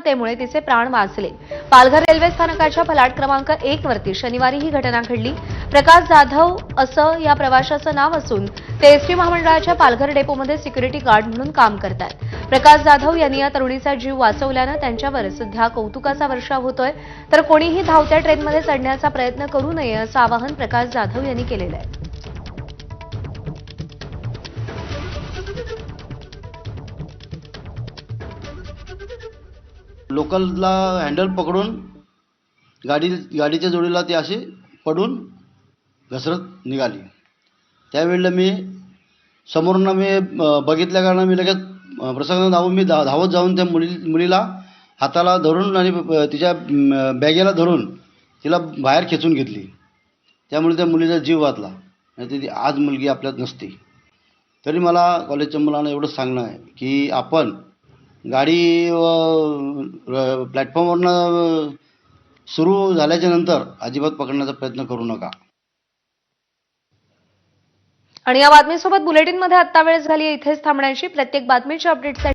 बुद्धिमत्तेमुळे तिचे प्राण वाचले। पालघर रेल्वे स्थानकाच्या फलाट क्रमांक 1 वरती शनिवारी ही घटना घडली। प्रकाश जाधव असं या प्रवाशाचं नाव असून ते एसटी महामंडळाच्या पालघर डेपोमध्ये सिक्युरिटी गार्ड म्हणून काम करतात। प्रकाश जाधव यांनी या तरुणीचा जीव वाचवल्यानं त्यांच्यावर सध्या कौतुकाचा वर्षाव होतोय, तर कोणीही धावत्या ट्रेनमध्ये चढण्याचा प्रयत्न करू नये असं आवाहन प्रकाश जाधव यांनी केलेलं आहे। लोकलला हँडल पकडून गाडीच्या जोडीला ती अशी पडून घसरत निघाली। त्यावेळेला मी समोरून बघितल्या कारणाने मी लगेच प्रसंग धावत जाऊन त्या मुलीला हाताला धरून आणि तिच्या बॅगेला धरून तिला बाहेर खेचून घेतली। त्यामुळे त्या मुलीचा जीव वाचला, नाही ती आज मुलगी आपल्यात नसती। तरी मला कॉलेजच्या मुलांना एवढंच सांगणं आहे की आपण गाडी प्लॅटफॉर्मवरनं सुरू झाल्याच्या नंतर अजिबात पकडण्याचा प्रयत्न करू नका। आणि या बातमीसोबत बुलेटिनमध्ये आत्ता वेळ झाली इथेच थांबण्याची। प्रत्येक बातमीच्या अपडेटसाठी